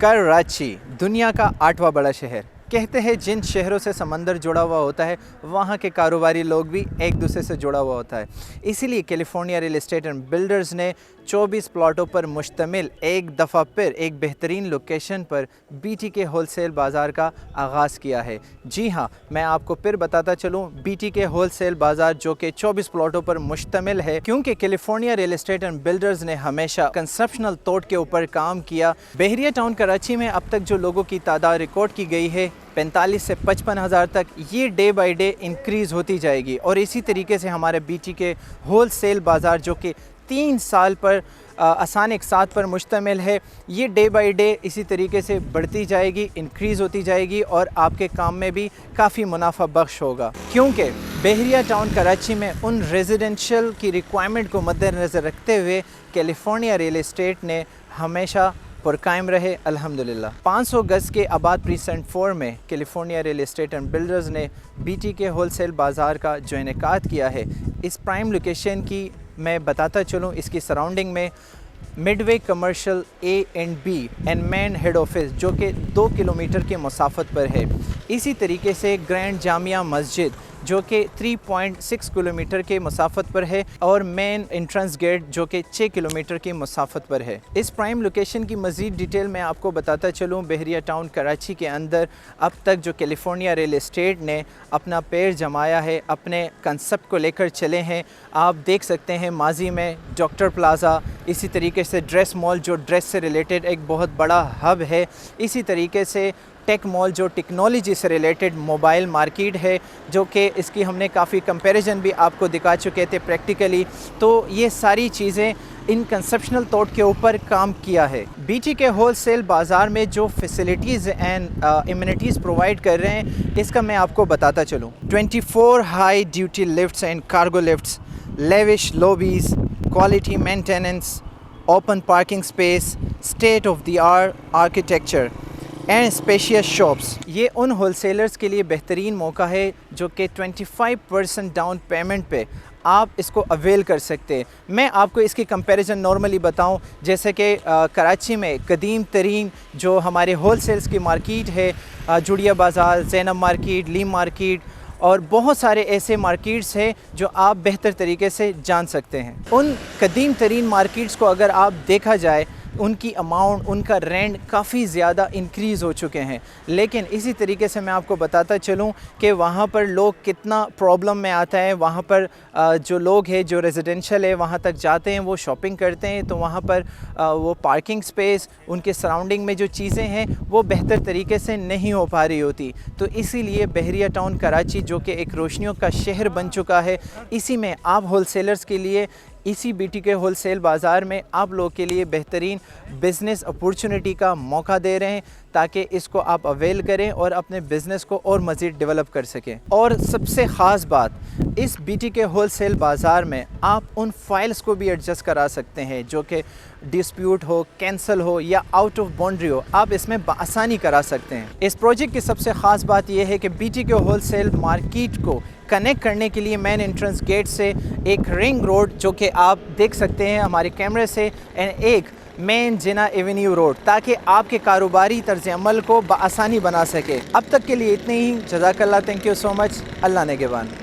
कराची दुनिया का 8वां बड़ा शहर। कहते हैं जिन शहरों से समंदर जुड़ा हुआ होता है वहाँ के कारोबारी लोग भी एक दूसरे से जुड़ा हुआ होता है। इसीलिए California real estate and builders ने 24 प्लॉटों पर मुश्तमिल एक दफ़ा फिर एक बेहतरीन लोकेशन पर BTK होलसेल बाज़ार का आगाज़ किया है। जी हाँ, मैं आपको फिर बताता चलूँ, BTK होलसेल बाज़ार जो कि 24 प्लॉटों पर मुश्तमिल है, क्योंकि California real estate and builders ने हमेशा कंस्ट्रक्शनल तोड़ के ऊपर काम किया। बहरिया टाउन कराची में अब तक जो लोगों की तादाद रिकॉर्ड की गई है 45 से 55 हज़ार तक, ये डे बाई डे इंक्रीज़ होती जाएगी। और इसी तरीके से हमारे BTK होलसेल बाज़ार जो कि 3 साल पर आसान एक साथ पर मुश्तमिल है, ये डे बाई डे इसी तरीके से बढ़ती जाएगी, इंक्रीज़ होती जाएगी और आपके काम में भी काफ़ी मुनाफा बख्श होगा। क्योंकि बहरिया टाउन कराची में उन रेजिडेंशियल की रिक्वायरमेंट को मद्देनज़र रखते हुए कैलिफोर्निया रियल एस्टेट ने हमेशा पुरकायम रहे अल्हम्दुलिल्लाह। 500 गज़ के आबाद प्रीसेंट 4 में California real estate and builders ने BTK होलसेल बाज़ार का जो इनेकाद किया है, इस प्राइम लोकेशन की मैं बताता चलूँ, इसकी सराउंडिंग में Midway commercial A&B and main head office जो कि 2 किलोमीटर के मुसाफत पर है। इसी तरीके से ग्रैंड जामिया मस्जिद जो कि 3.6 किलोमीटर के मुसाफत पर है और मेन एंट्रेंस गेट जो कि 6 किलोमीटर की मुसाफत पर है। इस प्राइम लोकेशन की मज़ीद डिटेल मैं आपको बताता चलूँ, बहरिया टाउन कराची के अंदर अब तक जो कैलिफोर्निया रियल एस्टेट ने अपना पैर जमाया है, अपने कंसेप्ट को लेकर चले हैं। आप देख सकते हैं माजी में डॉक्टर प्लाज़ा, इसी तरीके से ड्रेस मॉल जो ड्रेस से रिलेटेड एक बहुत बड़ा हब है, इसी तरीके से टेक मॉल जो टेक्नोलॉजी से रिलेटेड मोबाइल मार्केट है, जो कि इसकी हमने काफ़ी कंपैरिजन भी आपको दिखा चुके थे प्रैक्टिकली। तो ये सारी चीज़ें इन कंसेप्शनल थॉट के ऊपर काम किया है। BTK होलसेल बाज़ार में जो फैसिलिटीज़ एंड इम्यूनिटीज़ प्रोवाइड कर रहे हैं, इसका मैं आपको बताता चलूँ। 24 high duty lifts and cargo lifts, lavish lobbies, quality maintenance, open parking space, state of the art architecture and spacious shops. ये उन होलसेलर्स के लिए बेहतरीन मौका है जो कि 25% डाउन पेमेंट पे आप इसको अवेल कर सकते हैं। मैं आपको इसकी कंपैरिजन नॉर्मली बताऊं, जैसे कि कराची में कदीम तरीन जो हमारे होलसेल्स की मार्केट है, जुड़िया बाज़ार, ज़ैनब मार्केट, लीम मार्केट और बहुत सारे ऐसे मार्केट्स हैं जो आप बेहतर तरीके से जान सकते हैं। उन कदीम तरीन मार्केट्स को अगर आप देखा जाए, उनकी अमाउंट, उनका रेंट काफ़ी ज़्यादा इंक्रीज़ हो चुके हैं। लेकिन इसी तरीके से मैं आपको बताता चलूँ कि वहाँ पर लोग कितना प्रॉब्लम में आता है। वहाँ पर जो लोग हैं, जो रेजिडेंशियल है, वहाँ तक जाते हैं, वो शॉपिंग करते हैं, तो वहाँ पर वो पार्किंग स्पेस, उनके सराउंडिंग में जो चीज़ें हैं वो बेहतर तरीके से नहीं हो पा रही होती। तो इसीलिए बहरिया टाउन कराची जो कि एक रोशनियों का शहर बन चुका है, इसी में आप होलसेलर्स के लिए इसी BTK होलसेल बाज़ार में आप लोगों के लिए बेहतरीन बिज़नेस अपॉर्चुनिटी का मौका दे रहे हैं, ताकि इसको आप अवेल करें और अपने बिज़नेस को और मज़ीद डेवलप कर सकें। और सबसे ख़ास बात, इस BTK होलसेल बाज़ार में आप उन फाइल्स को भी एडजस्ट करा सकते हैं जो कि डिस्प्यूट हो, कैंसिल हो या आउट ऑफ बाउंड्री हो, आप इसमें आसानी करा सकते हैं। इस प्रोजेक्ट की सबसे ख़ास बात यह है कि BTK होलसेल मार्केट को कनेक्ट करने के लिए मेन एंट्रेंस गेट से एक रिंग रोड जो कि आप देख सकते हैं हमारे कैमरे से, एंड एक मेन जिना एवेन्यू रोड, ताकि आपके कारोबारी तर्ज अमल को बआसानी बना सके। अब तक के लिए इतने ही। जज़ाकल्लाह, thank you so much. Allah नेगेबान।